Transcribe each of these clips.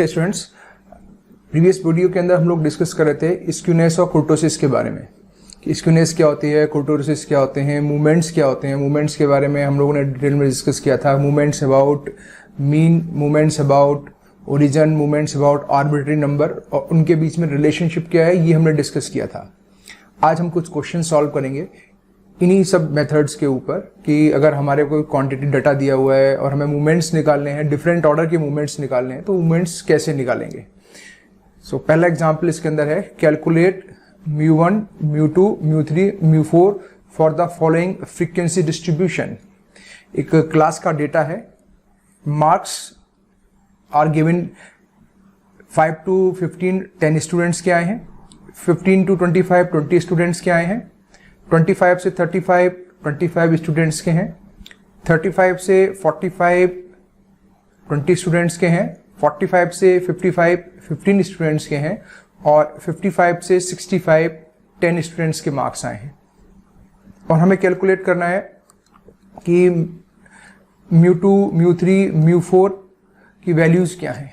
Okay students, previous video के अंदर हम लोग डिस्कस कर रहे थे स्क्यूनेस और कुर्टोसिस के बारे में कि स्क्यूनेस क्या होती है, कुर्टोसिस क्या होते हैं, मूवमेंट्स क्या होते हैं। मूवमेंट्स के बारे में हम लोगों ने डिटेल में डिस्कस किया था। Movements about mean, movements about origin, movements about arbitrary number और उनके बीच में रिलेशनशिप क्या है, ये हमने डिस्कस किया था। आज हम कुछ क्वेश्चन सॉल्व करेंगे इन्हीं सब मेथड्स के ऊपर कि अगर हमारे कोई क्वांटिटी डाटा दिया हुआ है और हमें मूवमेंट्स निकालने हैं, डिफरेंट ऑर्डर के मूवमेंट्स निकालने हैं, तो मूवमेंट्स कैसे निकालेंगे। सो पहला एग्जांपल इसके अंदर है calculate μ1, μ2, μ3, μ4 for the following frequency distribution. एक क्लास का डेटा है, marks are given 5 to 15 10 students के आए हैं, 15 to 25 20 स्टूडेंट्स के आए हैं, 25 से 35 25 स्टूडेंट्स के हैं, 35 से 45 20 स्टूडेंट्स के हैं, 45 से 55 15 स्टूडेंट्स के हैं और 55 से 65 10 स्टूडेंट्स के मार्क्स आए हैं। और हमें कैलकुलेट करना है कि μ2, μ3, μ4 की वैल्यूज क्या हैं।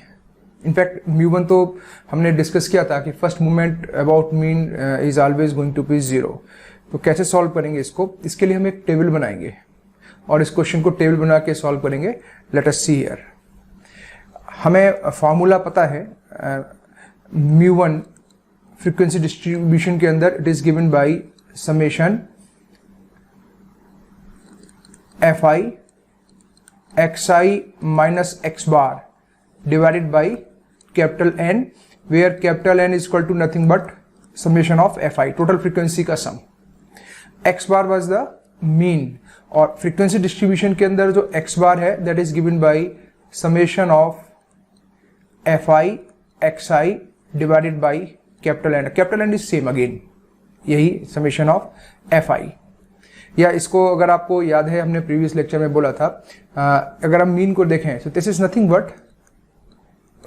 इनफैक्ट μ1 तो हमने डिस्कस किया था कि first movement about mean is always going to be 0। तो कैसे सॉल्व करेंगे इसको, इसके लिए हम एक टेबल बनाएंगे और इस क्वेश्चन को टेबल बना के सॉल्व करेंगे। Let us see here. हमें फॉर्मूला पता है μ1 फ्रीक्वेंसी डिस्ट्रीब्यूशन के अंदर it is given by summation fi xi minus x bar divided by capital N, where capital N is equal to nothing but summation of fi, total frequency का sum। x bar was the mean और frequency distribution के अंदर जो x bar है that is given by summation of fi xi divided by capital N। capital N is same again, यही summation of fi। या इसको अगर आपको याद है हमने प्रीवियस लेक्चर में बोला था, अगर हम मीन को देखें सो this is nothing but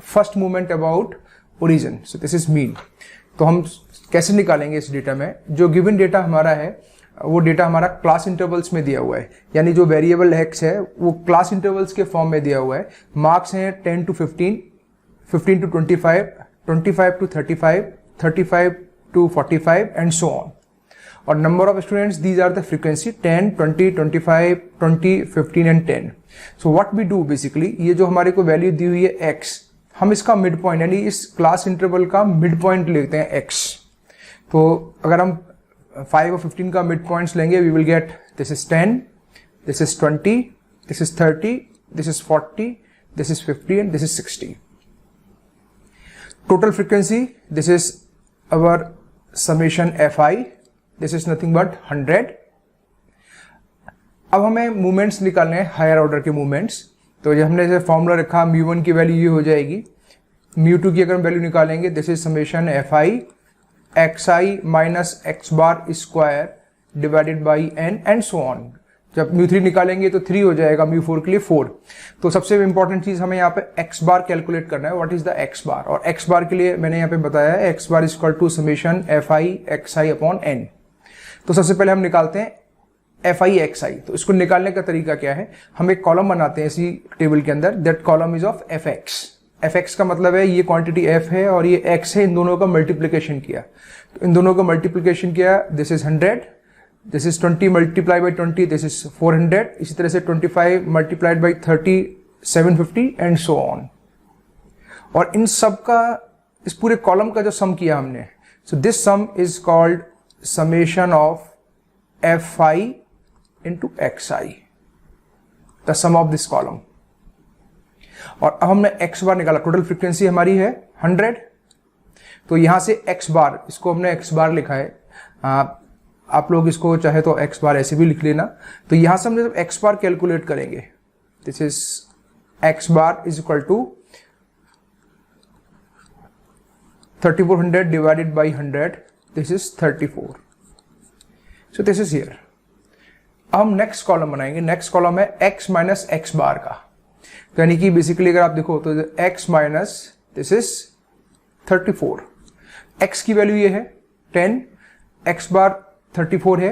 first movement about origin. So this is mean. तो हम कैसे निकालेंगे इस डेटा में, जो गिवन डेटा हमारा है वो डेटा हमारा क्लास इंटरवल्स में दिया हुआ है, यानी जो वेरिएबल एक्स है वो क्लास इंटरवल्स के फॉर्म में दिया हुआ है। मार्क्स हैं 10 to 15, 15 to 25, 25 to 35, 35 to 45 and so on. और number of students, these are the frequency 10, 20, 25, 20, 15 and 10। So what we do basically, ये जो हमारे को वैल्यू दी हुई है x, हम इसका मिड पॉइंट यानी इस क्लास इंटरवल का मिड पॉइंट लेते हैं x। तो अगर हम 5 और 15 का मिड पॉइंट्स लेंगे we will get this is 10, this is 20, this is 30, this is 40, this is 50 and this is 60। Total frequency, this is our summation fi, this is nothing but 100। अब हमें मूवमेंट्स निकालने हैं, हायर ऑर्डर के movements. तो जब हमने जैसे formula रखा μ1 की वैल्यू ये हो जाएगी, μ2 की अगर हम वैल्यू निकालेंगे this is summation fi xi minus x bar square divided by n and so on. जब μ3 निकालेंगे तो 3 हो जाएगा, μ4 के लिए 4। तो सबसे इंपॉर्टेंट चीज हमें यहाँ पे x बार कैलकुलेट करना है, व्हाट इज द x बार। और x बार के लिए मैंने यहाँ पे बताया है x bar equal to summation fi xi upon n। तो सबसे पहले हम निकालते हैं fi xi। तो इसको निकालने का तरीका क्या है, हम एक कॉलम बनाते हैं इसी टेबल के अंदर, that column is of fx। fx का मतलब है ये क्वांटिटी f है और ये x है, इन दोनों का मल्टीप्लीकेशन किया। तो इन दोनों का मल्टीप्लीकेशन किया, this is 100, this is 20 multiply by 20, this is 400। इसी तरह से 25 multiplied by 30 750 and so on. और इन सब का, इस पूरे कॉलम का जो सम किया हमने, so this some is called summation of fi into xi, the sum of this column। और अब हमने x बार निकाला, टोटल फ्रीक्वेंसी हमारी है 100। तो यहां से x बार, इसको हमने x बार लिखा है, आप लोग इसको चाहे तो x बार ऐसे भी लिख लेना। तो यहां से हम जब x बार कैलकुलेट करेंगे, this is x bar is equal to 3400 divided by 100, this is 34। So this is here. अब हम नेक्स्ट कॉलम बनाएंगे, नेक्स्ट कॉलम है x माइनस एक्स बार का। तो यानी कि बेसिकली अगर आप देखो तो x minus this is 34, x की वैल्यू ये है 10, x बार 34 है,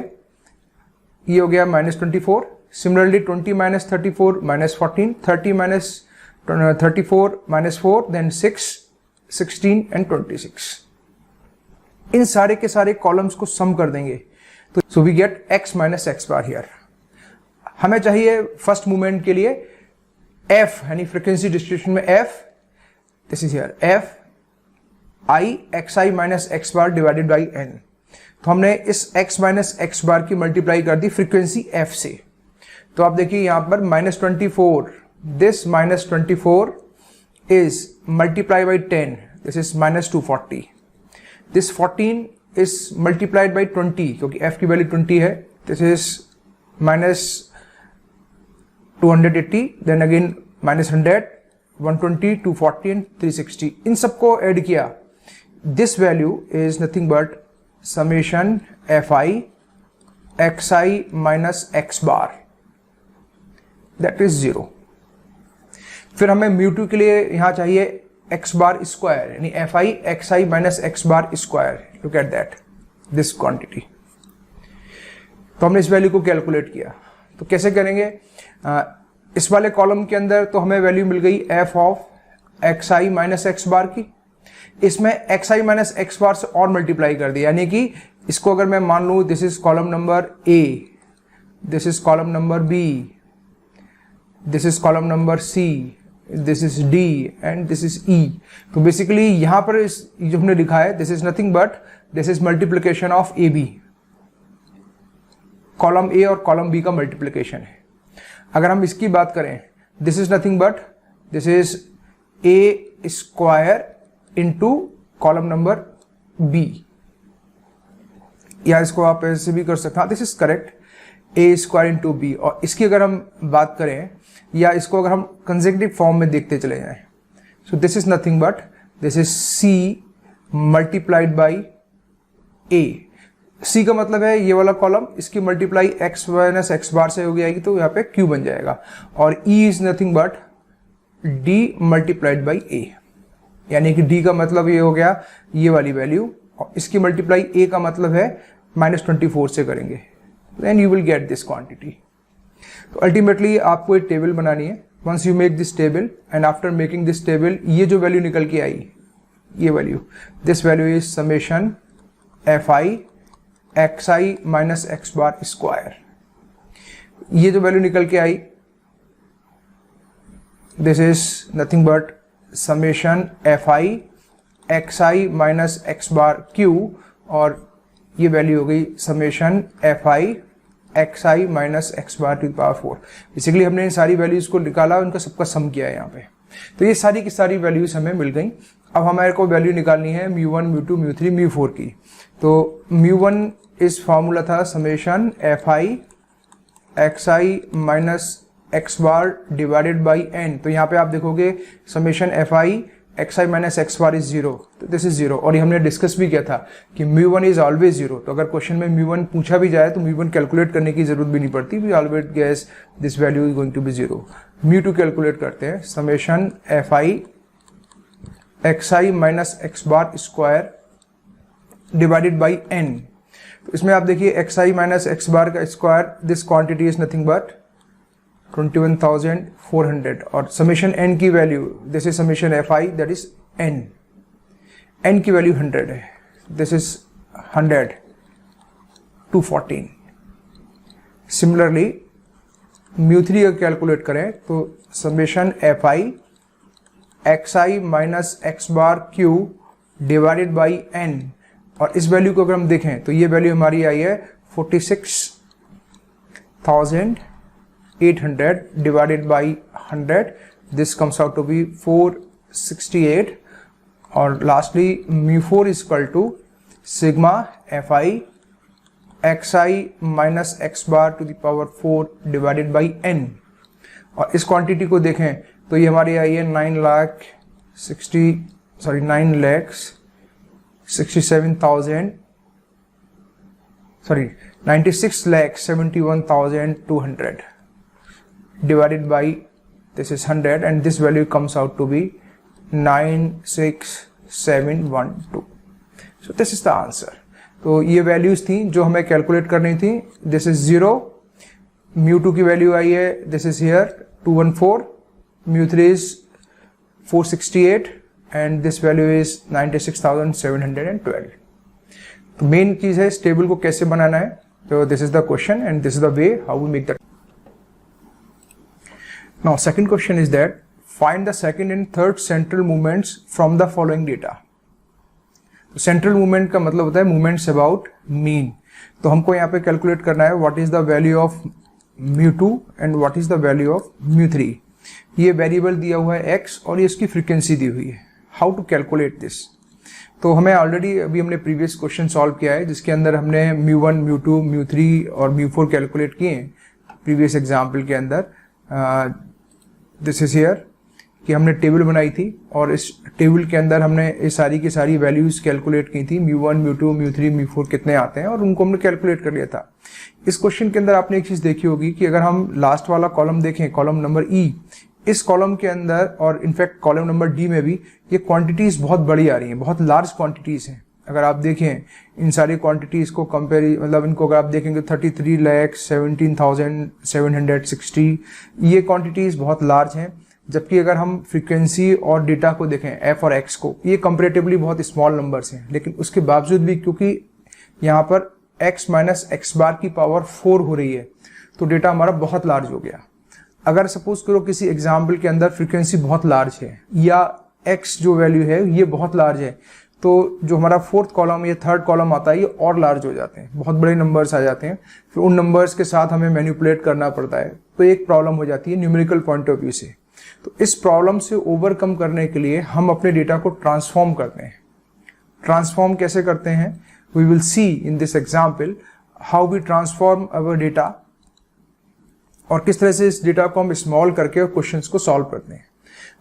ये हो गया -24। Similarly 20 minus 34 -14, 30 minus 34 minus 4, then 6, 16 and 26. इन सारे के सारे कॉलम्स को सम कर देंगे तो so we get x minus x bar here. हमें चाहिए फर्स्ट मूवमेंट के लिए f यानी फ्रीक्वेंसी डिस्ट्रीब्यूशन में f, this is here f i xi minus x bar divided by n. तो हमने इस x माइनस एक्स बार की मल्टीप्लाई कर दी फ्रीक्वेंसी f से. तो आप देखिए यहां पर -24, this -24 is multiplied by 10, this is -240. This 14 is multiplied by 20 क्योंकि f की वैल्यू 20 है. This is -280, then again -100, 120, 240 and 360. इन सबको ऐड किया. This value is nothing but summation fi xi minus x bar, that is 0. फिर हमें म्यू2 के लिए यहां चाहिए x बार स्क्वायर यानी fi xi minus x bar square. Look at that, this quantity. तो हमने इस वैल्यू को कैलकुलेट किया. तो कैसे करेंगे? इस वाले कॉलम के अंदर तो हमें वैल्यू मिल गई f of xi minus x बार की. इसमें xi माइनस x बार से और मल्टीप्लाई कर दिया, यानी कि इसको अगर मैं मान लूं this is column number a, this is column number b, this is column number c, this is d and this is e. तो बेसिकली यहां पर इस जो हमने लिखा है this is nothing but this is multiplication of A B. Column A और column B का मल्टीप्लिकेशन है. अगर हम इसकी बात करें this is nothing but this is A square into column number B, या इसको आप ऐसे भी कर सकते हैं. This is correct, A square into B. और इसकी अगर हम बात करें या इसको अगर हम कंसेक्यूटिव फॉर्म में देखते चले जाएं, so this is nothing but this is C multiplied by A. C का मतलब है ये वाला कॉलम, इसकी multiply x minus x bar से हो जाएगी तो यहाँ पे क्यू बन जाएगा. और E is nothing but D multiplied by A, यानी कि डी का मतलब ये हो गया ये वाली वैल्यू, और इसकी मल्टीप्लाई ए का मतलब है -24 से करेंगे. Then you will get this quantity. तो अल्टीमेटली आपको एक टेबल बनानी है. Once you make this table and after making this table, ये जो वैल्यू निकल के आई, ये value, this value is summation fi xi minus x bar square. ये जो वैल्यू निकल के आई this is nothing but summation fi xi minus x bar cube, और ये वैल्यू हो गई summation fi xi minus x bar to the power 4. Basically हमने इन सारी वैल्यूज को निकाला, उनका सबका सम किया है यहाँ पे. तो ये सारी की सारी वैल्यूज हमें मिल गई. अब हमारे को वैल्यू निकालनी है μ1, μ2, μ3, μ4 की. तो μ1 इस फॉर्मूला था summation fi xi minus x bar divided by n. तो यहाँ पे आप देखोगे summation fi xi minus x bar is 0, तो दिस इज 0. और ये हमने डिस्कस भी किया था कि μ1 इज ऑलवेज 0. तो अगर क्वेश्चन में μ1 पूछा भी जाए तो μ1 कैलकुलेट करने की जरूरत भी नहीं पड़ती. We always guess this value is going to be 0. μ2 calculate करते हैं summation fi xi minus x bar square divided by n. तो इसमें आप देखिए xi माइनस एक्स बार का square, this quantity is nothing but 21,400. और समेशन n की value, this is summation fi, that is n. n की value 100 है, this is 100 to 14. Similarly μ3 का कैलकुलेट करें तो summation fi xi minus x bar Q divided by n. और इस value को अगर हम देखें तो ये वैल्यू हमारी आई है 46,800 divided by 100. This comes out to be 468. और lastly μ4 is equal to sigma fi xi minus x bar to the power 4 divided by n. और इस क्वांटिटी को देखें तो ये हमारी आई है 96,71,200 divided by this is 100 and this value comes out to be 96712. So this is the answer. तो ये वैल्यूज थी जो हमें कैलकुलेट करनी थी. दिस इज 0, μ2 की वैल्यू आई है, this is here 214, μ3 is 468 and this value is 96,712. तो मेन चीज है इस टेबल को कैसे बनाना है. तो this is the question and this is the way how we make that. Now second question is that find the second and third central movements from the following data. Central movement का मतलब होता है movements about mean. तो हमको यहाँ पे calculate करना है what is the value of μ2 and what is the value of μ3. ये वेरिएबल दिया हुआ है x और ये इसकी फ्रीक्वेंसी दी हुई है. How to calculate this. तो हमें ऑलरेडी अभी हमने प्रीवियस क्वेश्चन सॉल्व किया है जिसके अंदर हमने μ1 μ2 μ3 और μ4 कैलकुलेट किए हैं प्रीवियस एग्जाम्पल के अंदर. दिस इज हियर कि हमने टेबल बनाई थी और इस टेबल के अंदर हमने ये सारी की सारी वैल्यूज कैलकुलेट की थी. μ1 μ2 μ3 μ4 कितने आते हैं और उनको हमने कैलकुलेट कर लिया था. इस क्वेश्चन के अंदर आपने एक चीज देखी होगी कि अगर हम लास्ट वाला कॉलम देखें, कॉलम नंबर ई, इस कॉलम के अंदर और इनफैक्ट कॉलम नंबर डी में भी ये क्वांटिटीज बहुत बड़ी आ रही हैं, बहुत लार्ज क्वांटिटीज हैं. अगर आप देखें इन सारी क्वांटिटीज को कंपेयर, मतलब इनको अगर आप देखेंगे 33,17,760 ये क्वांटिटीज बहुत लार्ज हैं. जबकि अगर हम फ्रीक्वेंसी और डेटा को देखें एफ और एक्स को, ये कंपेरेटिवली बहुत स्मॉल नंबर्स हैं. लेकिन उसके बावजूद भी क्योंकि यहाँ पर x माइनस एक्स बार की पावर 4 हो रही है तो डेटा हमारा बहुत लार्ज हो गया. अगर सपोज करो किसी एग्जाम्पल के अंदर फ्रीक्वेंसी बहुत लार्ज है या x जो वैल्यू है ये बहुत लार्ज है तो जो हमारा फोर्थ कॉलम या थर्ड कॉलम आता है ये और लार्ज हो जाते हैं, बहुत बड़े नंबर्स आ जाते हैं. फिर उन नंबर्स के साथ हमें मैनिपुलेट करना पड़ता है तो एक प्रॉब्लम हो जाती है न्यूमेरिकल पॉइंट ऑफ व्यू से. तो इस प्रॉब्लम से ओवरकम करने के लिए हम अपने डेटा को ट्रांसफॉर्म करते हैं. ट्रांसफॉर्म कैसे करते हैं? We will see in this example how we transform our data और किस तरह से इस डेटा को हम स्मॉल करके और क्वेश्चंस को सॉल्व करते हैं.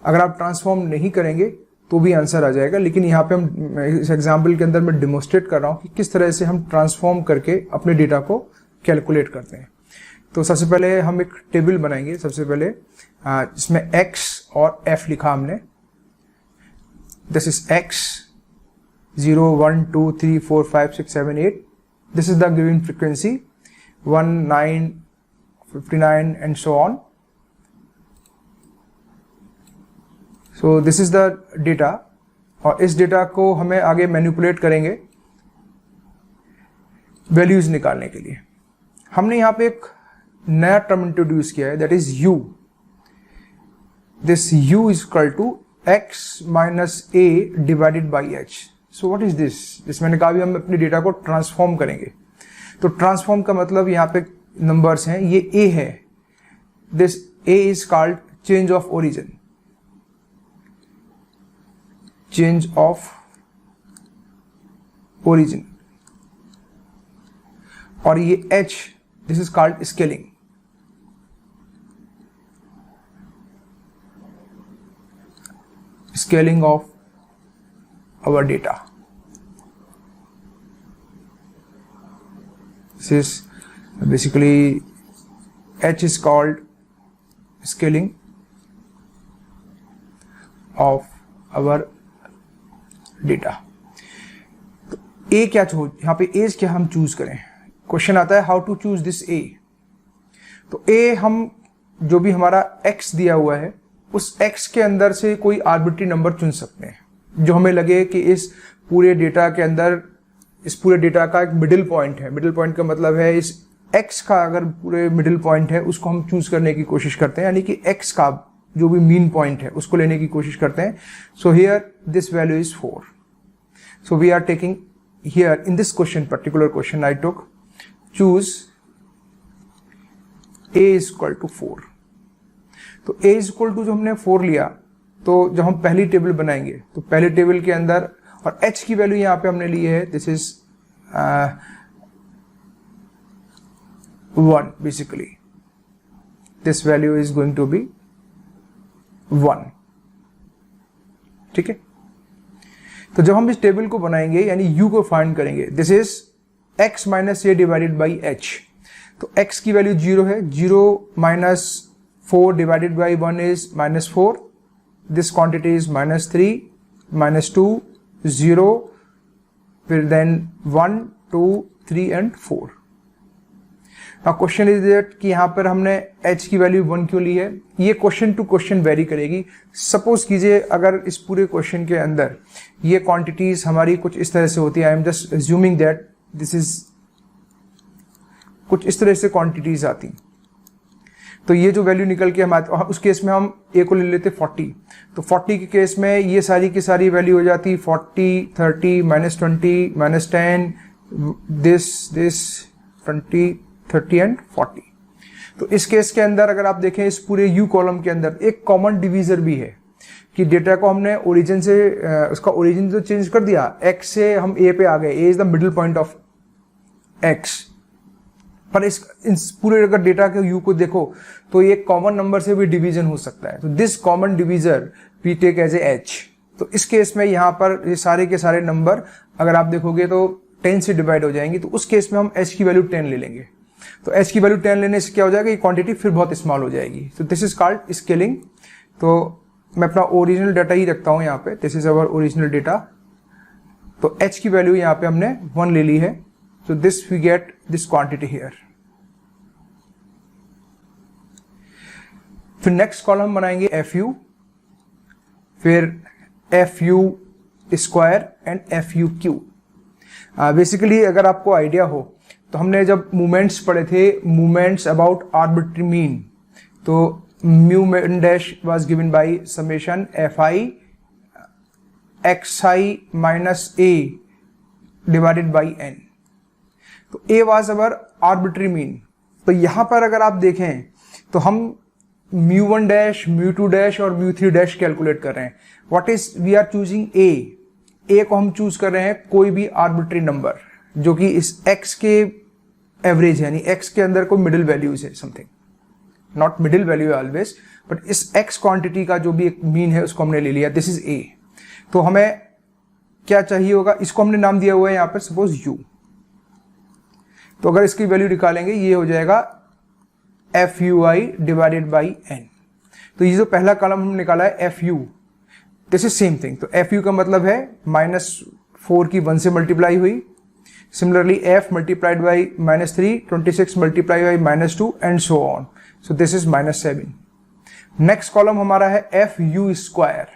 अगर आप ट्रांसफॉर्म नहीं करेंगे तो भी आंसर आ जाएगा, लेकिन यहाँ पे हम इस एग्जाम्पल के अंदर मैं डेमोस्ट्रेट कर रहा हूँ कि किस तरह से हम ट्रांसफॉर्म करके अपने डेटा को कैलकुलेट करते हैं. तो सबसे पहले हम एक टेबल बनाएंगे. सबसे पहले इसमें x और f लिखा हमने. This is x 0 1 2 3 4 5 6 7 8. This is the given frequency 1 9 59 and so on. So this is the data और इस डेटा को हमें आगे मैनिपुलेट करेंगे वैल्यूज निकालने के लिए. हमने यहाँ पे एक नया टर्म इंट्रोड्यूस किया है that is u. This u is equal to x minus a divided by h. So what is this? जिस मैंने कहा भी हम अपने डेटा को ट्रांसफॉर्म करेंगे. तो ट्रांसफॉर्म का मतलब यहाँ पे नंबर्स हैं, ये a है. This a is called change of origin. Change of origin. और ये h this is called scaling. Scaling of our data. This is basically h is called scaling of our data. तो a क्या choose, यहाँ पे as क्या हम choose करें? Question आता है how to choose this a. तो a हम जो भी हमारा x दिया हुआ है उस x के अंदर से कोई आर्बिट्री नंबर चुन सकते हैं जो हमें लगे कि इस पूरे डेटा के अंदर, इस पूरे डेटा का एक मिडिल पॉइंट है. मिडिल पॉइंट का मतलब है इस x का अगर पूरे मिडिल पॉइंट है उसको हम चूज करने की कोशिश करते हैं, यानी कि x का जो भी मीन पॉइंट है उसको लेने की कोशिश करते हैं. So here this value is 4. So we are taking here in this question, particular question I took choose a is equal to 4. तो a इज इक्वल टू जो हमने 4 लिया तो जब हम पहली टेबल बनाएंगे तो पहले टेबल के अंदर, और h की वैल्यू यहां पे हमने ली है, this is 1 basically. This value is going to be 1. ठीक है. तो जब हम इस टेबल को बनाएंगे यानी u को फाइंड करेंगे, this is x minus a divided by h. तो x की वैल्यू 0 है. 0 minus 4 divided by 1 is minus 4. This quantity is minus 3, minus 2, 0, then 1, 2, 3 and 4. Question is that कि यहाँ पर हमने h की वैल्यू 1 क्यों ली है, ये क्वेश्चन टू क्वेश्चन वेरी करेगी। सपोज कीजिए अगर इस पूरे क्वेश्चन के अंदर ये क्वांटिटीज हमारी कुछ इस तरह से होती है, I am just assuming that this is कुछ इस तरह से क्वांटिटीज आती, तो ये जो वैल्यू निकल के हमारे, उस केस में हम a को ले लेते 40, तो 40 के केस में ये सारी की सारी वैल्यू हो जाती 40, 30, -20, -10, दिस 20, 30 एंड 40। तो इस केस के अंदर अगर आप देखें इस पूरे यू कॉलम के अंदर एक कॉमन डिवीजर भी है कि डेटा को हमने ओरिजिन से उसका ओरिजिन तो चेंज कर दिया, x से हम a पे आ गए, a is the middle point of x, पर इस पूरे अगर डेटा के यू को देखो तो ये कॉमन नंबर से भी डिवीजन हो सकता है, तो this common divisor we take as a h। तो इस केस में यहाँ पर ये सारे के सारे नंबर अगर आप देखोगे तो 10 से डिवाइड हो जाएंगे, तो उस केस में हम h की वैल्यू 10 ले लेंगे। तो h की वैल्यू 10 लेने से क्या हो जाएगा, ये क्वांटिटी फिर बहुत स्मॉल हो जाएगी। तो दिस इज कॉल्ड स्केलिंग। तो मैं अपना ओरिजिनल डाटा ही रखता हूँ यहाँ पे, this is our original data. तो h की वैल्यू यहाँ पे हमने 1 ले ली है, so this we get this quantity here। फिर नेक्स्ट कॉलम बनाएंगे FU, फिर FU square and FUQ। Basically अगर आपको आइडिया हो तो हमने जब मूवमेंट्स पढ़े थे, मूवमेंट्स अबाउट आर्बिट्री मीन, तो mu dash was given by summation FI XI minus A divided by N। तो A was our arbitrary mean. तो यहां पर अगर आप देखें तो हम μ1 डैश, μ2 डैश और μ3 डैश कैलकुलेट कर रहे हैं। What is we are choosing A को हम चूज कर रहे हैं कोई भी आर्बिट्री नंबर जो कि इस x के एवरेज है, यानी x के अंदर कोई मिडिल वैल्यूज है, something not middle value always, but इस x क्वांटिटी का जो भी एक मीन है उसको हमने ले लिया, दिस इज A। तो हमें क्या चाहिए होगा, इसको हमने नाम दिया हुआ है यहाँ पर सपोज u। तो अगर इसकी वैल्यू निकालेंगे ये हो जाएगा FUI डिवाइडेड बाई n। तो ये जो पहला कॉलम हम निकाला है FU, this is same thing. तो FU का मतलब है -4 की 1 से मल्टीप्लाई हुई, similarly F multiplied by -3, 26 multiply by -2 and so on, so this is -7। Next column हमारा है FU स्क्वायर।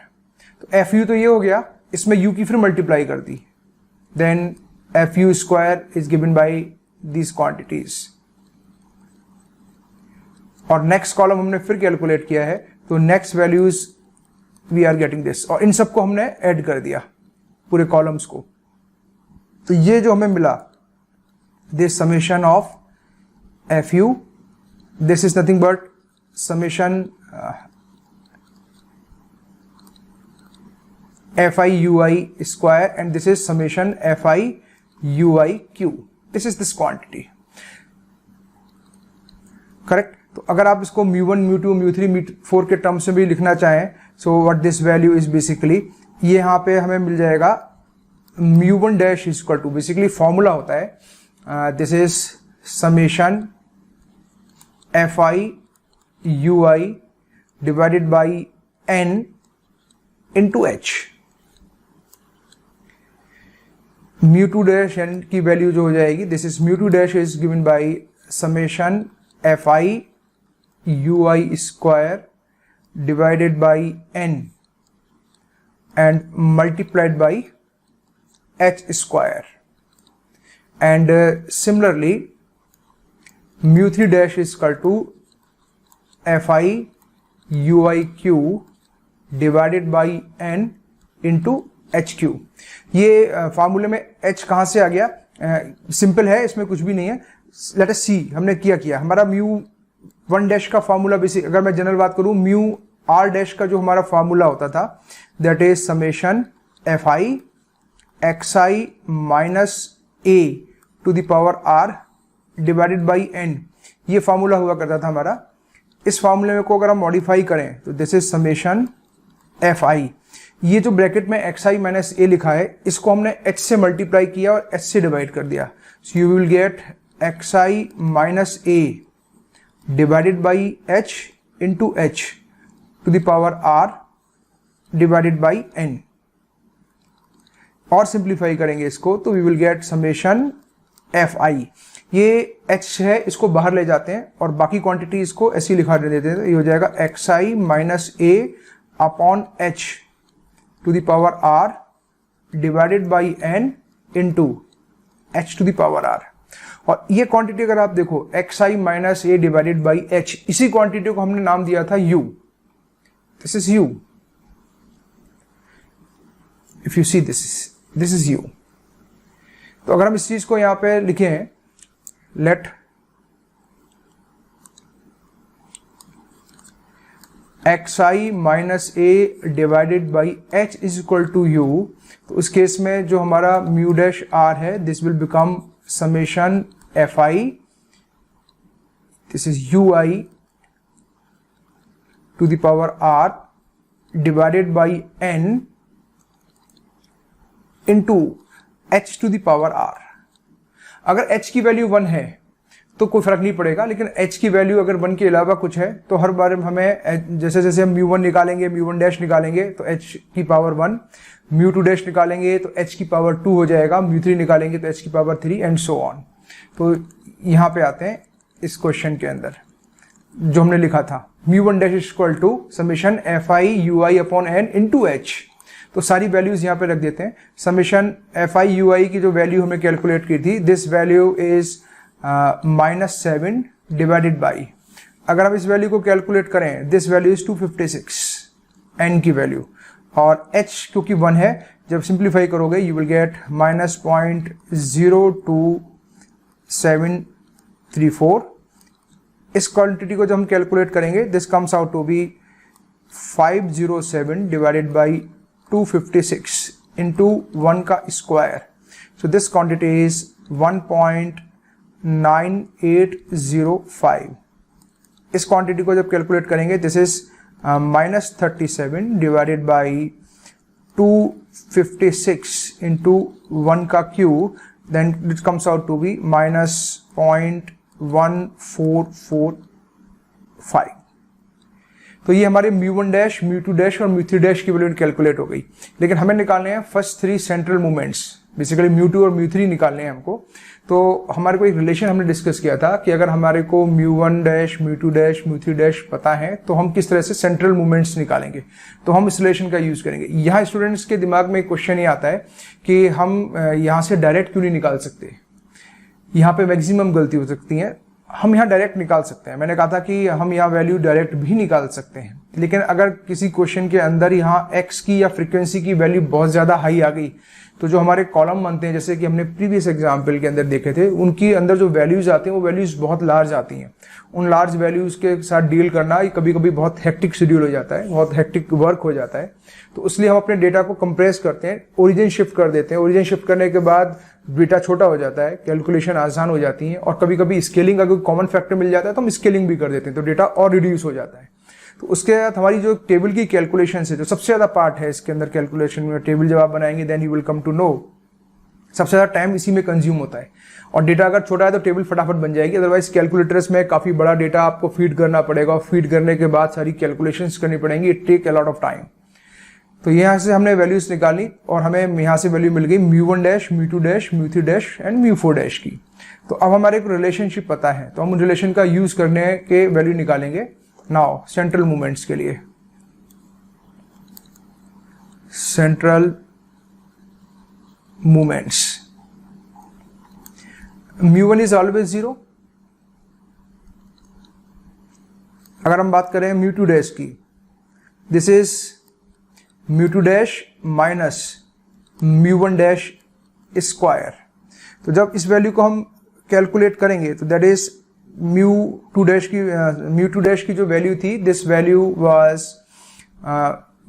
तो FU तो ये हो गया, इसमें U की फिर मल्टीप्लाई कर दी, then FU square is given by these quantities। और नेक्स्ट कॉलम हमने फिर कैलकुलेट किया है, तो next values we are getting this, और इन सबको हमने ऐड कर दिया पूरे कॉलम्स को। तो ये जो हमें मिला, this summation of FU, this is nothing but summation FIUI square and this is summation FIUIQ। This is this quantity, correct. तो अगर आप इसको μ1, μ2, μ3, μ4 के टर्म्स में भी लिखना चाहें, so what this value is basically, ये यहाँ पे हमें मिल जाएगा μ1 dash is equal to, basically formula होता है, this is summation FIUI divided by N into H। μ2 dash n की वैल्यू जो हो जाएगी, this is μ2 dash is given by summation FIUI square divided by n and multiplied by h square, and similarly μ3 dash is equal to FIUIQ divided by n into HQ। ये फार्मूले में h कहां से आ गया, simple है, इसमें कुछ भी नहीं है। लेट अस सी हमने किया हमारा μ1 डैश का फार्मूला, बेसिक अगर मैं जनरल बात करूं, μr डैश का जो हमारा फार्मूला होता था, that is summation FI XI minus A to the power R divided by N, ये फार्मूला हुआ करता था हमारा। इस फार्मूले को अगर हम मॉडिफाई करें तो दिस इज समेशन FI, ये जो ब्रैकेट में XI माइनस A लिखा है, इसको हमने H से मल्टीप्लाई किया और H से डिवाइड कर दिया, so you will get XI minus A divided by H into H to the power R divided by N। और सिंप्लीफाई करेंगे इसको तो we will get summation F I, ये h है, इसको बाहर ले जाते हैं और बाकी क्वांटिटी इसको ऐसे ही लिखा देते हैं, ये हो जाएगा X I minus A upon H to the power R divided by N into H to the power R. और ये क्वांटिटी अगर आप देखो X I minus A divided by H, इसी क्वांटिटी को हमने नाम दिया था u, this is u, if you see this is u। तो अगर हम इस चीज को यहां पे लिखें, let X I minus A divided by H is equal to U, तो उस केस में जो हमारा म्यू डैश आर है, this will become summation F I, this is U I to the power R divided by N into H to the power R. अगर h की value 1 है तो कोई फर्क नहीं पड़ेगा, लेकिन h की वैल्यू अगर 1 के अलावा कुछ है तो हर बार हमें जैसे जैसे हम म्यू 1 निकालेंगे, म्यू 1 डैश निकालेंगे तो h की पावर 1, म्यू 2 डैश निकालेंगे तो h की पावर 2 हो जाएगा, म्यू 3 निकालेंगे तो h की पावर 3 एंड सो ऑन। तो यहां पे आते हैं इस क्वेश्चन के अंदर जो हमने लिखा था, mu 1 dash equal to summation F I U I upon N into H. तो सारी वैल्यूज यहां पे रख देते हैं। Summation F I U I की जो वैल्यू हमें कैलकुलेट की थी, this value is -7 divided by, अगर हम इस वैल्यू को कैलकुलेट करें, दिस वैल्यू इज 256 एन की वैल्यू, और एच क्योंकि 1 है, जब सिंप्लीफाई करोगे यू विल गेट -0.02734। इस क्वांटिटी को जब हम कैलकुलेट करेंगे, this comes out to be 507 divided by 256 into 1 का square, so this quantity is 1.9805। इस क्वांटिटी को जब कैलकुलेट करेंगे, this is -37 divided by 256 into 1 का cube, then it comes out to be -0.1445। तो ये हमारे म्यू 1 डैश, म्यू 2 डैश और म्यू 3 डैश की वैल्यू कैलकुलेट हो गई। लेकिन हमें निकालने हैं first 3 central movements, basically mu 2 और म्यू 3 निकालने हैं हमको। तो हमारे को एक रिलेशन हमने डिस्कस किया था कि अगर हमारे को mu 1 dash, mu 2 dash, mu 3 dash पता है तो हम किस तरह से सेंट्रल मूवमेंट्स निकालेंगे, तो हम इस रिलेशन का यूज करेंगे। यहाँ स्टूडेंट्स के दिमाग में एक क्वेश्चन ये आता है कि हम यहाँ से डायरेक्ट क्यों नहीं निकाल सकते, यहाँ पे मैक्सिमम गलती हो सकती है। हम यहाँ डायरेक्ट निकाल सकते हैं, मैंने कहा था कि हम यहाँ वैल्यू डायरेक्ट भी निकाल सकते हैं, लेकिन अगर किसी क्वेश्चन के अंदर यहाँ x की या फ्रीक्वेंसी की वैल्यू बहुत ज़्यादा हाई आ गई, तो जो हमारे कॉलम बनते हैं, जैसे कि हमने प्रीवियस एग्जाम्पल के अंदर देखे थे, उनकी अंदर जो वैल्यूज आते हैं वो वैल्यूज बहुत लार्ज आती हैं। उन लार्ज वैल्यूज के साथ डील करना कभी कभी बहुत हेक्टिक शेड्यूल हो जाता है, बहुत हेक्टिक वर्क हो जाता है। तो इसलिए हम अपने डेटा को कंप्रेस करते हैं, ओरिजिन शिफ्ट कर देते हैं। ओरिजिन शिफ्ट करने के बाद डेटा छोटा हो जाता है, कैलकुलेशन आसान हो जाती है, और कभी कभी स्केलिंग अगर कॉमन फैक्टर मिल जाता है तो हम स्केलिंग भी कर देते हैं, तो डेटा और रिड्यूस हो जाता है। तो उसके बाद हमारी जो टेबल की कैलकुलेशन है, जो सबसे ज्यादा पार्ट है इसके अंदर कैलकुलेशन में, टेबल जब आप बनाएंगे then you will come to know, सबसे ज्यादा टाइम इसी में कंज्यूम होता है। और डेटा अगर छोटा है तो टेबल फटाफट बन जाएगी, अदरवाइज कैलकुलेटर्स में काफी बड़ा डेटा आपको फीड करना पड़ेगा, और फीड करने के बाद सारी कैलकुलेशंस करनी पड़ेंगी, it take a lot of time. तो यहाँ से हमने वैल्यूज निकाली और हमें यहाँ से वैल्यू मिल गई mu 1 dash, mu 2 dash, mu 3 dash and mu 4 dash की। तो अब हमारे को रिलेशनशिप पता है, तो हम उन रिलेशन का यूज करने के वैल्यू निकालेंगे। नाउ सेंट्रल मूवमेंट्स के लिए, central movements, mu 1 is always 0। अगर हम बात करें म्यू 2 डैश की, this is mu 2 dash minus mu 1 dash square. तो जब इस वैल्यू को हम कैलकुलेट करेंगे तो दैट इज म्यू 2 डैश की जो वैल्यू थी, दिस वैल्यू वाज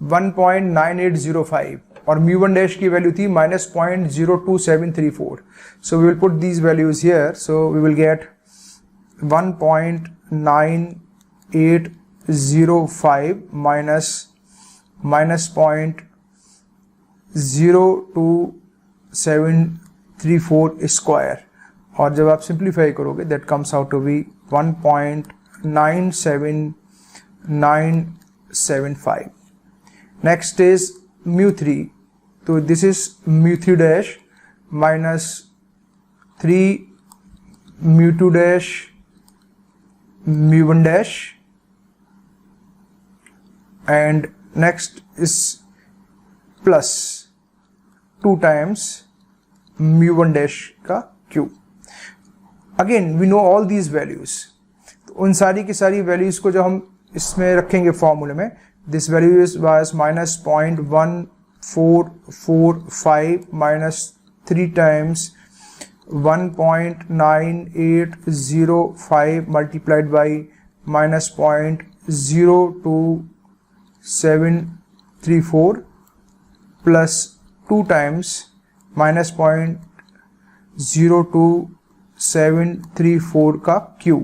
1.9805, और म्यू 1 डैश की वैल्यू थी -0.02734। So we will put these values here, so we will get 1.9805 minus -0.02734 square, और जब आप सिंप्लीफाई करोगे that comes out to be 1.97975। Next is mu 3, तो this is mu 3 dash minus 3 mu2 dash mu1 dash, and next is plus 2 times mu1 dash का cube. Again we know all these values. तो उन सारी की सारी values को जब हम इसमें रखेंगे फॉर्मूले में, this value is was -0.1445 minus 3 times 1.9805 multiplied by -0.02734 plus 2 times -0.02734 का क्यूब.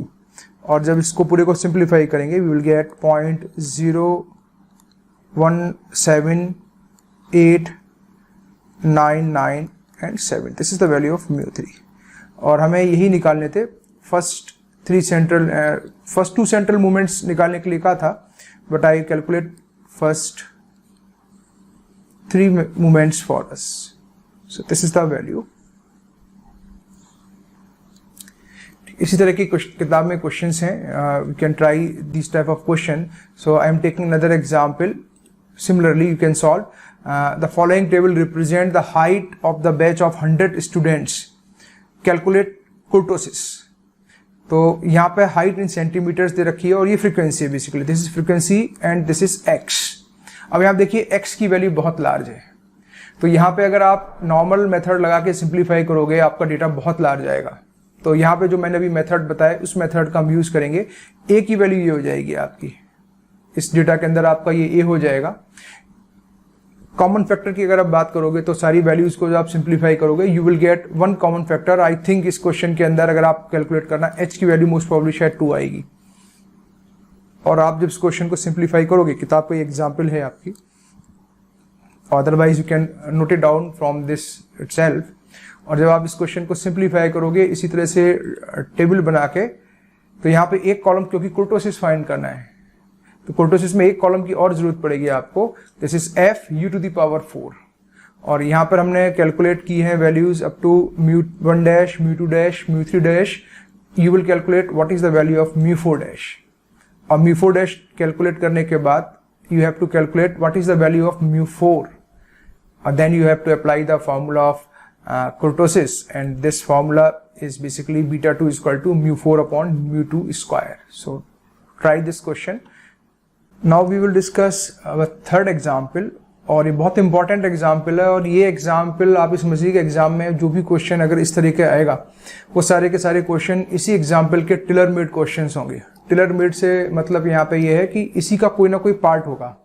और जब इसको पूरे को सिंप्लीफाई करेंगे we will get 0.0178997. This is the value of mu3. और हमें यही निकालने थे. फर्स्ट टू सेंट्रल मूवमेंट्स निकालने के लिए कहा था, but I calculate first 3 movements for us. So this is the value. इसी तरह की किताब में क्वेश्चंस हैं. You can try this type of question. So I am taking another example. Similarly, you can solve. The following table represent the height of the batch of 100 students. Calculate kurtosis. तो यहाँ पे height in centimeters दे रखी है और ये frequency है basically. This is frequency and this is x. अब यहाँ देखिए x की वैल्यू बहुत लार्ज है. तो यहाँ पे अगर आप नॉर्मल मेथड लगा के सिंप्लीफाई करोगे आपका डेटा बहुत लार्ज आएगा. तो यहाँ पे जो मैंने अभी मेथड बताया उस मेथड का हम यूज करेंगे. a की वैल्यू ये हो जाएगी आपकी. इस डेटा के अंदर आपका ये a हो जाएगा. कॉमन फैक्टर की अगर आप बात करोगे तो सारी वैल्यूज को जब आप सिंप्लीफाई करोगे you will get one common factor. I think इस क्वेश्चन के अंदर अगर आप कैलकुलेट करना h की वैल्यू मोस्ट प्रोबेबली शायद 2 आएगी. और आप जब इस क्वेश्चन को सिंप्लीफाई करोगे, किताब का ये एग्जाम्पल है आपकी, otherwise you can note it down from this itself. और जब आप इस क्वेश्चन को सिंप्लीफाई करोगे इसी तरह से टेबल बना के, तो यहाँ पे एक कॉलम, क्योंकि कुर्टोसिस फाइंड करना है तो कुर्टोसिस में एक कॉलम की और जरूरत पड़ेगी आपको. This is f u to the power 4. और यहाँ पर हमने कैलकुलेट की है values up to mu1 dash, mu2 dash, mu3 dash. You will calculate what is the value of mu4 dash. और mu4 dash कैलकुलेट करने के बाद you have to calculate what is the value of mu4. और then you have to apply the formula of kurtosis, and this formula is basically beta 2 is equal to mu4 upon mu2 square. So try this question. Now we will discuss our third example. और ये बहुत important example है. और ये example आप इस मजीद के exam में जो भी क्वेश्चन अगर इस तरीके आएगा वो सारे के सारे क्वेश्चन इसी एग्जाम्पल के टेलर मेड क्वेश्चन होंगे. टेलर मेड से मतलब यहाँ पे ये है कि इसी का कोई ना कोई पार्ट होगा.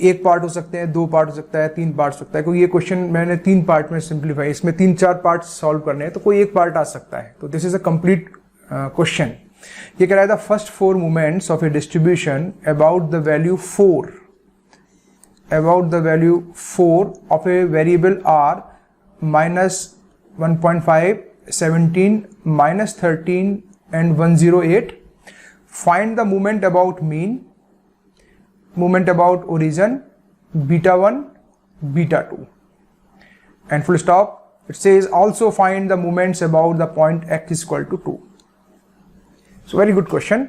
एक पार्ट हो सकते हैं, 2 पार्ट हो सकता है, 3 पार्ट हो सकता है. क्योंकि ये क्वेश्चन मैंने 3 पार्ट में सिंप्लीफाई, इसमें 3-4 पार्ट सॉल्व करने हैं तो कोई एक पार्ट आ सकता है. तो this is a complete question. ये कह रहा था first 4 movements of A distribution about the value 4 of a variable r -1.5, 17, -13 and 108. Find the moment about mean, moment about origin, beta 1, beta 2, and full stop. It says also find the moments about the point x is equal to 2. So very good question.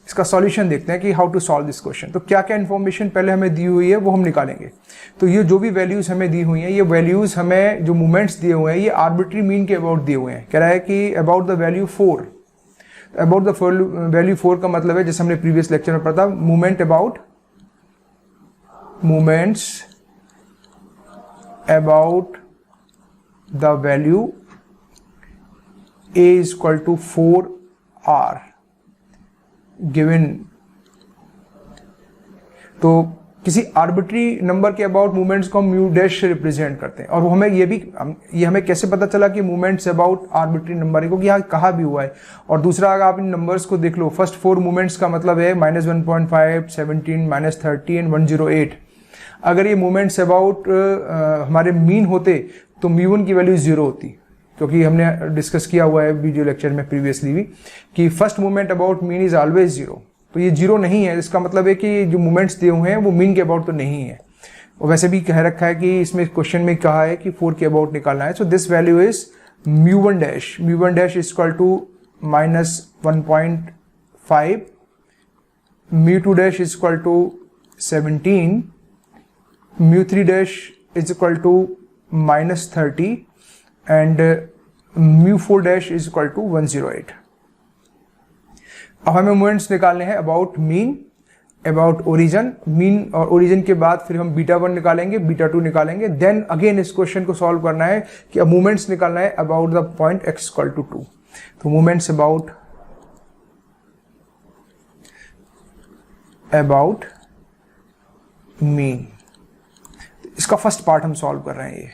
इसका solution देखते हैं कि how to solve this question. तो क्या क्या information पहले हमें दी हुई है वो हम निकालेंगे. तो ये जो भी वैल्यूज हमें दी हुई हैं, ये वैल्यूज हमें जो मोमेंट्स दिए हुए हैं ये आर्बिट्री मीन के अबाउट दिए हुए हैं. कह रहा है कि about the value 4. About the value 4 का मतलब है, जैसे हमने प्रीवियस लेक्चर में पढ़ा था, movement about moments about the value a is equal to 4r given. तो किसी आर्बिट्री नंबर के अबाउट मूवमेंट्स को हम म्यू डैश से रिप्रेजेंट करते हैं. और वो हमें ये हमें कैसे पता चला कि मूवमेंट्स अबाउट आर्बिट्री नंबर है, क्योंकि यहाँ कहा भी हुआ है. और दूसरा अगर आप इन नंबर्स को देख लो, फर्स्ट 4 मूवमेंट्स का मतलब है -1.5, 17, -30 एंड 108. अगर ये मूवमेंट्स अबाउट हमारे मीन होते तो म्यू1 की वैल्यू 0 होती, क्योंकि हमने डिस्कस किया हुआ है वीडियो लेक्चर में प्रीवियसली भी कि first movement about mean is always 0. तो ये 0 नहीं है. इसका मतलब है कि जो मूवमेंट्स दिए हुए हैं वो मीन के अबाउट तो नहीं है. और वैसे भी कह रखा है कि इसमें क्वेश्चन में कहा है कि 4 के अबाउट निकालना है. सो this value is mu1 dash. mu1 dash is equal to minus 1.5, mu2 dash is equal to 17, mu3 dash is equal to minus 30 and mu4 dash is equal to 108. अब हमें मोमेंट्स निकालने हैं about mean, about origin, mean और origin के बाद फिर हम beta 1 निकालेंगे, बीटा 2 निकालेंगे, देन अगेन इस क्वेश्चन को सॉल्व करना है कि अब मोमेंट्स निकालना है about the point x equal to 2. तो मोमेंट्स अबाउट मीन, इसका फर्स्ट पार्ट हम सॉल्व कर रहे हैं ये.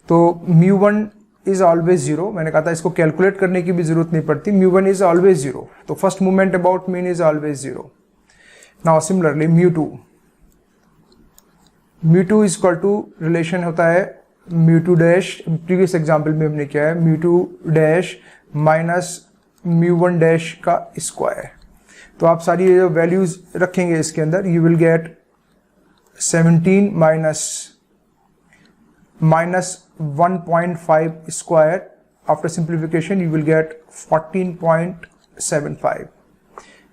तो mu1 इज ऑलवेज जीरो, मैंने कहा था इसको कैलकुलेट करने की भी जरूरत नहीं पड़ती, mu1 इज ऑलवेज जीरो, तो first moment about mean is always zero. Now similarly mu2 is equal to, relation होता है mu2 डैश, प्रीवियस एग्जांपल में हमने किया है mu2 dash minus mu1 dash का स्क्वायर. तो आप सारी वैल्यूज रखेंगे इसके अंदर, you will gate 17 minus 1.5 square. After simplification you will get 14.75.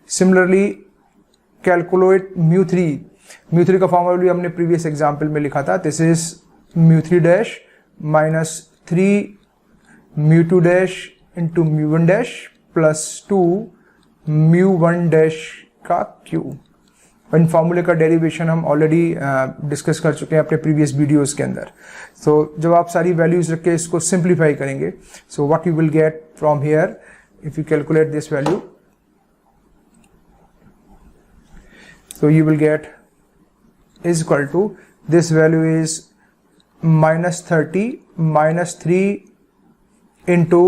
Similarly calculate mu3 का फॉर्मूला भी हमने प्रीवियस एग्जांपल में लिखा था. This is mu3 dash minus 3 mu2 dash into mu1 dash plus 2 mu1 dash का क्यूब. इन फार्मूले का डेरिवेशन हम ऑलरेडी डिस्कस कर चुके हैं अपने प्रीवियस वीडियोस के अंदर. सो जब आप सारी वैल्यूज रख के इसको सिंप्लीफाई करेंगे, so what you will get from here if you calculate this value, so you will get is equal to, this value is minus 30 minus 3 into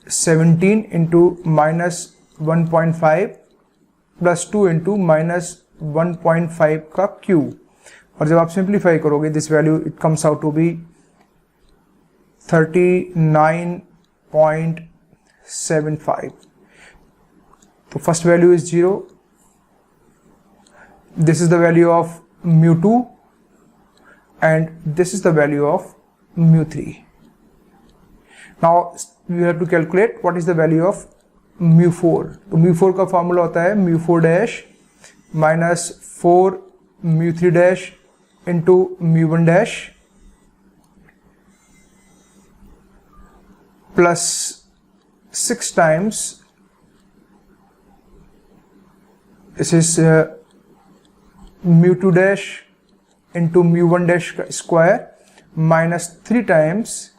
17 into minus 1.5 plus 2 into minus 1.5 का cube. और जब आप simplify करोगे this value it comes out to be 39.75. तो first value is 0. This is the value of mu2 and this is the value of mu3. Now you have to calculate what is the value of mu4. तो mu4 का formula होता है mu4 dash minus 4 mu3 dash into mu1 dash plus 6 times, this is mu2 dash into mu1 dash का square minus 3 times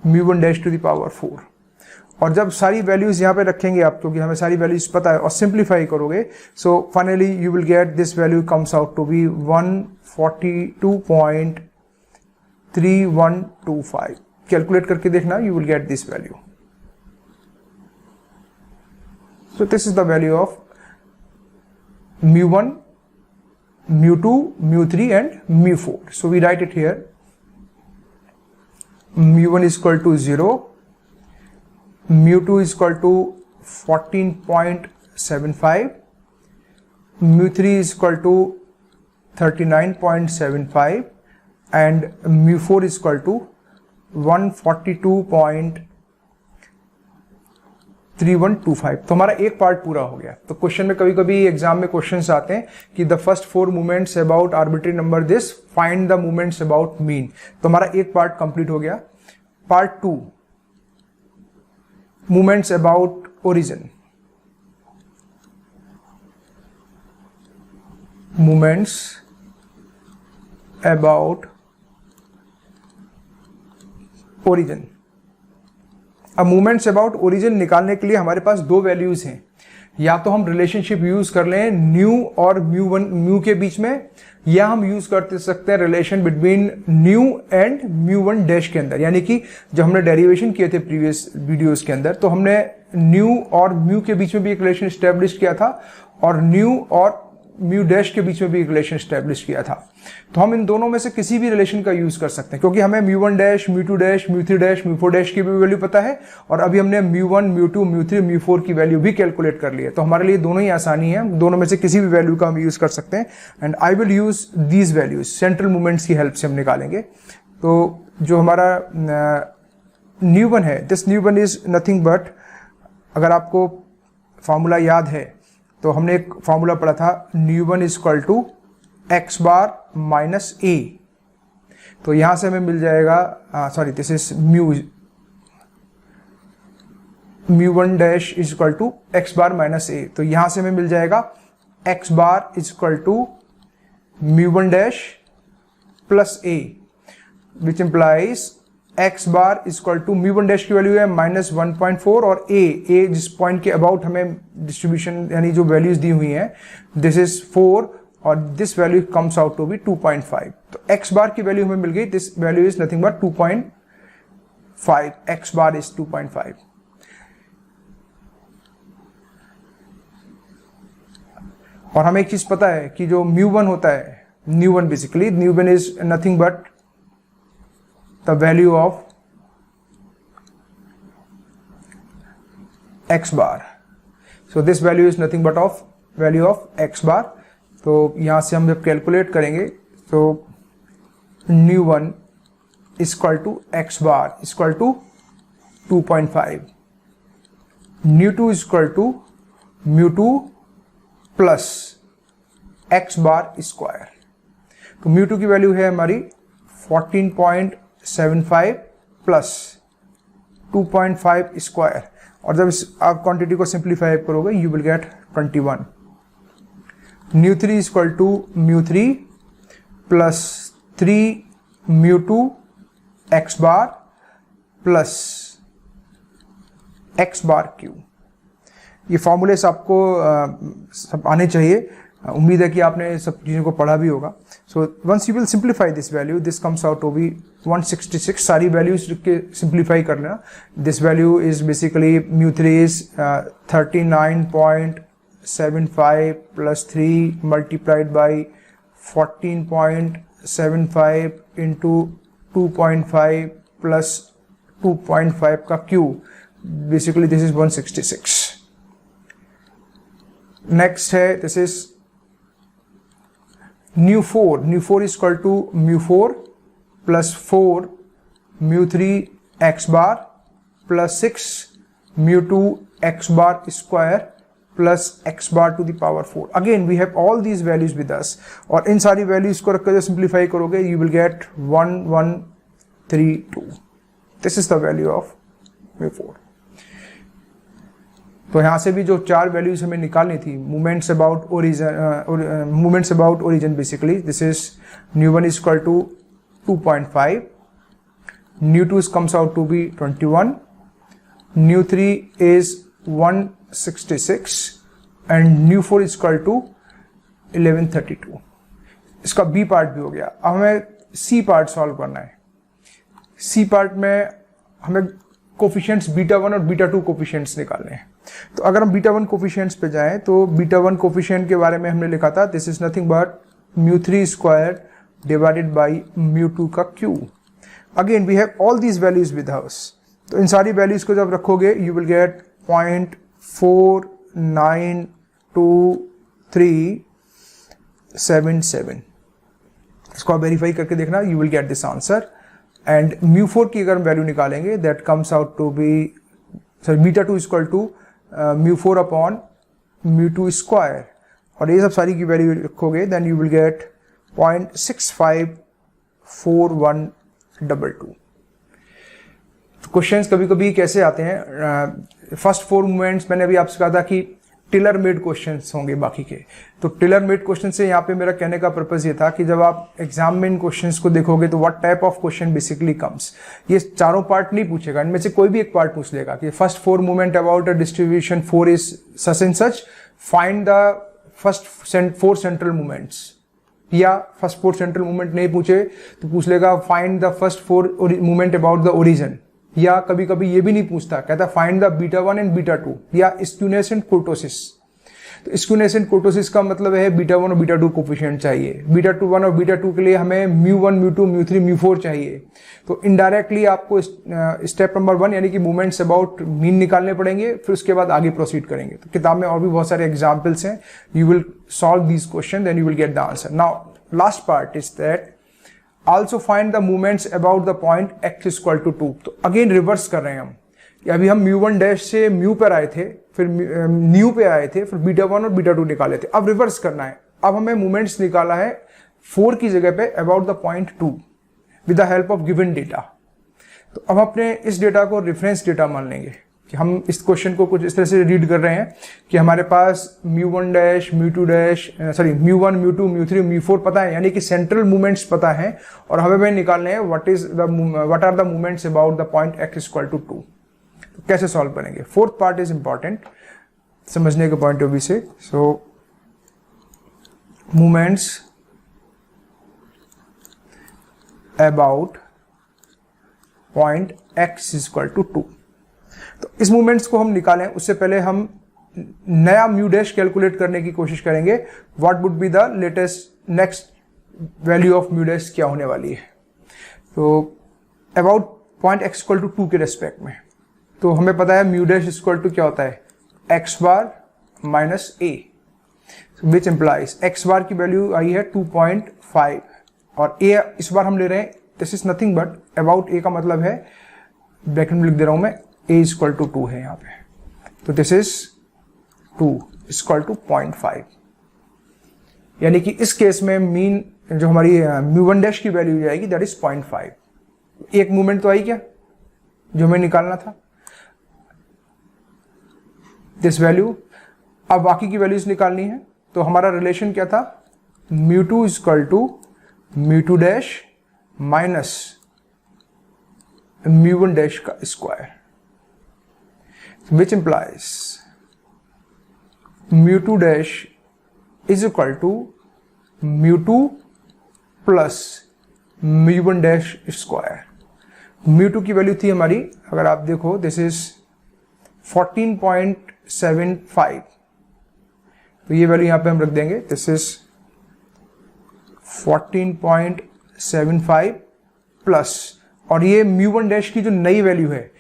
mu1 dash to the power 4. और जब सारी values यहाँ पे रखेंगे आप, क्योंकि हमें सारी वैल्यूज पता है, और सिंप्लीफाई करोगे, so finally you will get this value comes out to be 142.3125. Calculate करके देखना, you will get this value. So this is the value of mu1, mu2, mu3 and mu4. So we write it here. mu1 is equal to 0, mu2 is equal to 14.75, mu3 is equal to 39.75 and mu4 is equal to 142.3125. तो हमारा एक part पूरा हो गया. तो question में कभी कभी एग्जाम में क्वेश्चंस आते हैं कि the first 4 movements about arbitrary number this, find the movements about mean. तो हमारा एक पार्ट कंप्लीट हो गया. Part 2, movements about origin. Movements about origin. अब मूवमेंट्स अबाउट ओरिजिन निकालने के लिए हमारे पास दो वैल्यूज हैं. या तो हम रिलेशनशिप यूज कर लें न्यू और म्यू के बीच में, या हम यूज कर सकते हैं relation between new and mu1 dash के अंदर. यानी कि जब हमने डेरिवेशन किए थे प्रीवियस वीडियोस के अंदर, तो हमने न्यू और म्यू के बीच में भी एक रिलेशन स्टैब्लिश किया था और न्यू और म्यू डैश के बीच में भी एक रिलेशन स्टैब्लिश किया था. तो हम इन दोनों में से किसी भी रिलेशन का यूज कर सकते हैं, क्योंकि हमें mu1 dash, mu2 dash, mu3 dash, mu4 dash की भी वैल्यू पता है, और अभी हमने mu1, mu2, mu3, mu4 की वैल्यू भी कैलकुलेट कर ली है. तो हमारे लिए दोनों ही आसानी है, दोनों में से किसी भी वैल्यू का हम यूज कर सकते हैं. And I will use these values, central movements की हेल्प से हम निकालेंगे. तो जो हमारा mu1 है, this mu1 is nothing but अगर आपको फॉर्मूला याद है तो हमने एक फॉर्मूला पढ़ा था ν1 is equal to x bar minus A. तो यहां से हमें मिल जाएगा, sorry this is μ1 dash is equal to x bar minus A. तो यहां से हमें मिल जाएगा x bar is equal to μ1 dash plus A, which implies x bar is equal to μ1 dash की वैल्यू है -1.4 और ए जिस पॉइंट के अबाउट हमें डिस्ट्रीब्यूशन यानी जो वैल्यूज दी हुई हैं दिस इज 4 और this value comes out to be 2.5। तो एक्स बार की वैल्यू हमें मिल गई, this value is nothing but 2.5, X bar is 2.5। और हमें एक चीज पता है कि जो μ1 होता है, ν1 basically, ν1 is nothing but the value of x bar. So this value is nothing but of value of x bar. तो यहां से हम जब कैलकुलेट करेंगे तो ν1 is equal to x bar is equal to 2.5, ν2 is equal to μ2 plus x bar square. तो μ2 की value है हमारी 14.75 प्लस 2.5 स्क्वायर, और जब इस आप क्वांटिटी को सिंप्लीफाई करोगे you will get 21। ν3 is equal to μ3 plus 3 μ2 x bar plus x bar cube. ये फॉर्मूलेस आपको सब आने चाहिए, उम्मीद है कि आपने सब चीज़ों को पढ़ा भी होगा। So once you will simplify this value, this comes out to be 166। सारी वैल्यूज के सिंप्लीफाई कर लेना। This value is basically μ3 is 39.75 plus 3 multiplied by 14.75 into 2.5 plus 2.5 का cube, basically this is 166। Next है this is ν4 is equal to μ4 plus 4 μ3 x bar plus 6 μ2 x bar square plus x bar to the power 4। Again we have all these values with us, और इन सारी values को रखकर जब simplify करोगे you will get 1132। This is the value of ν4। तो यहां से भी जो चार वैल्यूज हमें निकालनी थी, movements about origin basically, this is ν1 is equal to 2.5, ν2 comes out to be 21, ν3 is 166 and ν4 is equal to 1132। इसका बी पार्ट भी हो गया। अब हमें सी पार्ट सॉल्व करना है। सी पार्ट में हमें कोफिशिएंट्स β1 और β2 कोफिशिएंट्स निकालने हैं। तो अगर हम β1 कोफिशिएंट्स पे जाएं तो β1 कोफिशिएंट के बारे में हमने लिखा था this is nothing but μ3 square divided by μ2 का cube. Again we have all these values with us, तो इन सारी वैल्यूज को जब रखोगे यू विल गेट 0.492377। इसको आप वेरीफाई करके देखना, you will get this answer. And μ4 की अगर हम वैल्यू निकालेंगे that comes out to be, sorry β2 equal to μ4 upon μ2 square, और ये सब सारी की वैल्यू रखोगे देन यू विल गेट 0.654122। तो क्वेश्चंस कभी कभी कैसे आते हैं, फर्स्ट 4 मूवमेंट्स मैंने अभी आपसे कहा था कि टेलर मेड क्वेश्चंस होंगे बाकी के। तो टेलर मेड क्वेश्चन से यहाँ पे मेरा कहने का पर्पस ये था कि जब आप एग्जाम में इन क्वेश्चंस को देखोगे तो what type of question basically comes, ये चारों पार्ट नहीं पूछेगा, इनमें से कोई भी एक पार्ट पूछ लेगा कि first 4 movement about a distribution 4 is such and such, find the first 4 central movements, या फर्स्ट 4 सेंट्रल मूवमेंट नहीं पूछे तो पूछ लेगा find the first 4 movement about the origin, या कभी कभी ये भी नहीं पूछता, कहता फाइंड द β1 एंड β2, या स्क्यूनेस एंड कुर्टोसिस। तो स्क्यूनेस एंड कुर्टोसिस का मतलब है β1 और β2 कोफिशिएंट चाहिए, β1 और β2 के लिए हमें μ1 μ2 μ3 μ4 चाहिए। तो इनडायरेक्टली आपको स्टेप नंबर 1 यानी कि मूवमेंट्स अबाउट मीन निकालने पड़ेंगे, फिर उसके बाद आगे प्रोसीड करेंगे। तो किताब में और भी बहुत सारे एग्जाम्पल्स हैं, you will solve these question then you will get the answer. Now last part is that also find the movements about the point x is equal to 2। तो अगेन रिवर्स कर रहे हैं हम कि अभी हम म्यू वन डैश से mu पर आए थे, फिर न्यू पे आए थे, फिर बीटा वन और बीटा टू निकाले थे। अब रिवर्स करना है, अब हमें मोमेंट्स निकाला है 4 की जगह पे about the point 2 with the help of given data. तो अब अपने इस डेटा को रेफरेंस डेटा मान लेंगे कि हम इस क्वेश्चन को कुछ इस तरह से रीड कर रहे हैं कि हमारे पास mu one dash, mu two dash, sorry mu one, mu two, mu three, mu four पता है, यानी कि सेंट्रल मूवमेंट्स पता है, और हमें निकालने हैं what are the movements about the point x equal to 2। तो कैसे सॉल्व करेंगे? फोर्थ पार्ट इज इंपॉर्टेंट समझने के पॉइंट ऑफ व्यू से। So movements about point x equal to 2। तो इस मूवमेंट्स को हम निकालें उससे पहले हम नया म्यू डैश कैलकुलेट करने की कोशिश करेंगे। What would be the latest next value of mu dash क्या होने वाली है? तो about point x equal to 2 के रेस्पेक्ट में तो हमें पता है म्यू डैश इक्वल टू क्या होता है, x bar minus a, which implies x बार की वैल्यू आई है 2.5 और a इस बार हम ले रहे हैं, this is nothing but about a का मतलब है, ब्रैकेट में लिख दे रहा हूं मैं, a इक्वल टू 2 है यहाँ पे, तो दिस इज 2 इक्वल टू 0.5, यानी कि इस केस में मीन जो हमारी म्यू वन डैश की वैल्यू जाएगी दैट इज 0.5। एक मूवमेंट तो आई क्या जो हमें निकालना था, दिस वैल्यू। अब बाकी की वैल्यूज निकालनी है, तो हमारा रिलेशन क्या था, mu two equal to mu two dash minus mu one dash का square, which implies mu two dash is equal to mu two plus mu one dash square. Mu two की value थी हमारी, अगर आप देखो this is 14.75, तो ये value यहां पे हम रख देंगे, दिस इज 14.75 प्लस, और ये म्यू वन डैश की जो नई वैल्यू है,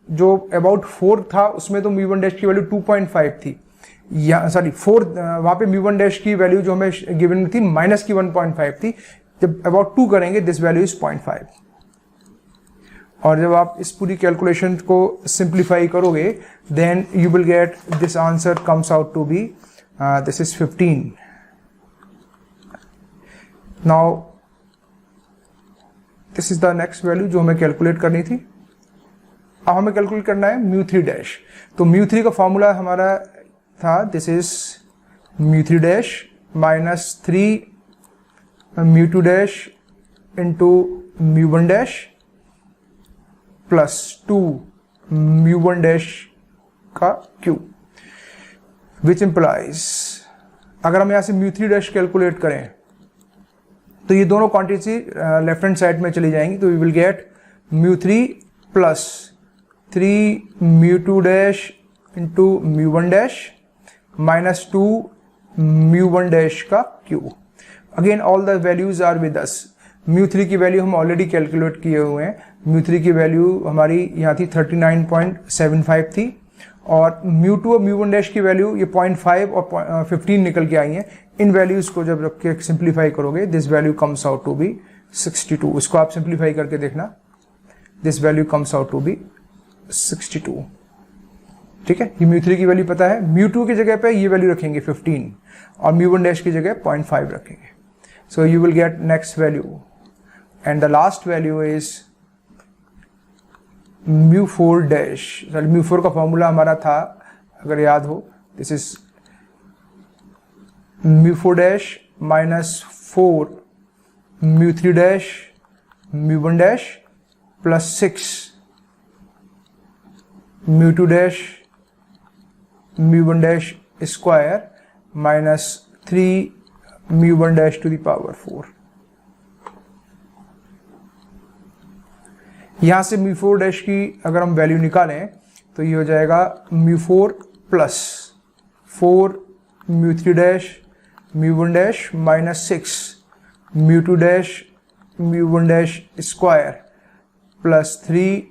जो अबाउट 4 था उसमें तो म्यू वन डैश की वैल्यू 2.5 थी, या सॉरी 4 वहां पे म्यू वन डैश की वैल्यू जो हमें गिवन थी माइनस की 1.5 थी, जब अबाउट 2 करेंगे दिस वैल्यू इज 0.5, और जब आप इस पूरी कैलकुलेशन को सिंप्लीफाई करोगे then you will get this answer comes out to be this is 15। Now this is the next value जो हमें कैलकुलेट करनी थी। अब हमें कैलकुलेट करना है म्यू थ्री डैश। तो म्यू थ्री का फॉर्मूला हमारा था, this is mu three dash minus 3 mu two dash into mu one dash plus 2 mu one dash का क्यूब, विच इंप्लाइज अगर हम यहां से म्यू थ्री डैश कैलकुलेट करें तो ये दोनों क्वांटिटी लेफ्ट हैंड साइड में चली जाएंगी, तो we will get mu three plus 3 mu two dash into mu one dash minus 2 mu one dash का cube. Again all the values are with us. Mu three की value हम already calculate किए हुए हैं, म्यू थ्री की value हमारी यहाँ थी 39.75 थी, और म्यू टू और म्यू वन डैश की वैल्यू ये 0.5 और 15 निकल के आई हैं। इन वैल्यूज को जब रख के सिंप्लीफाई करोगे this value comes out to be 62। इसको आप सिंप्लीफाई करके देखना, this value comes out to be 62। ठीक है, ये म्यू थ्री की वैल्यू पता है, म्यू टू की जगह पे ये वैल्यू रखेंगे 15 और म्यू वन डैश की जगह 0.5 रखेंगे। So you will get next value and the last value is mu four dash. Mu four का फॉर्मूला हमारा था, अगर याद हो, this is mu four dash minus 4 mu three dash mu one dash plus 6 mu two dash mu one dash square minus 3 mu one dash to the power 4। यहां से mu four dash की अगर हम वैल्यू निकालें तो ये हो जाएगा mu four plus 4 mu three dash mu one dash minus 6 mu two dash mu one dash square plus 3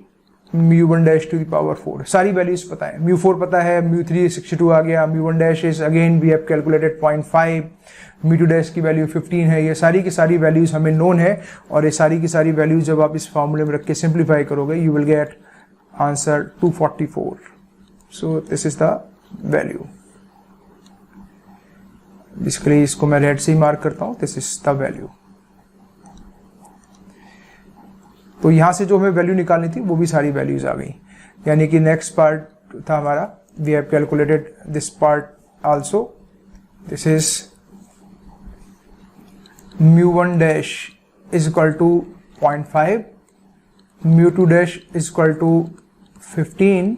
mu one dash to the power 4। सारी वैल्यूज पता है, म्यू फोर पता है, म्यू थ्री 62 आ गया, mu one dash is again we have calculated 0.5, mu two dash की value 15 है। ये सारी की सारी वैल्यूज हमें नोन है, और ये सारी की सारी वैल्यूज जब आप इस फॉर्मूले में रख के सिंप्लीफाई करोगे you will get answer 244. So this is the value. Basically इसको मैं रेड से ही मार्क करता हूं. This is the value. तो यहां से जो हमें वैल्यू निकालनी थी वो भी सारी वैल्यूज आ गई. यानी कि नेक्स्ट पार्ट था हमारा, we have calculated this part also. This is mu1 dash is equal to 0.5, mu2 dash is equal to 15,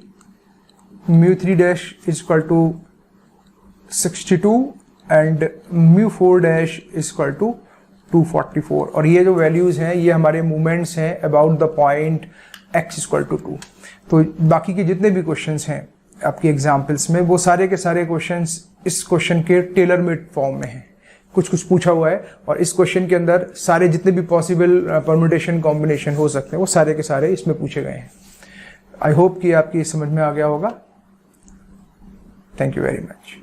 mu3 dash is equal to 62 and mu4 dash is equal to 244. और ये जो values हैं ये हमारे movements हैं about the point x equal to 2. तो बाकी के जितने भी क्वेश्चंस हैं आपकी एग्जाम्पल्स में वो सारे के सारे क्वेश्चंस इस क्वेश्चन के टेलर मेड फॉर्म में हैं. कुछ कुछ पूछा हुआ है और इस क्वेश्चन के अंदर सारे जितने भी पॉसिबल परम्यूटेशन कॉम्बिनेशन हो सकते हैं वो सारे के सारे इसमें पूछे गए हैं. आई होप कि आपकी समझ में आ गया होगा. Thank you very much.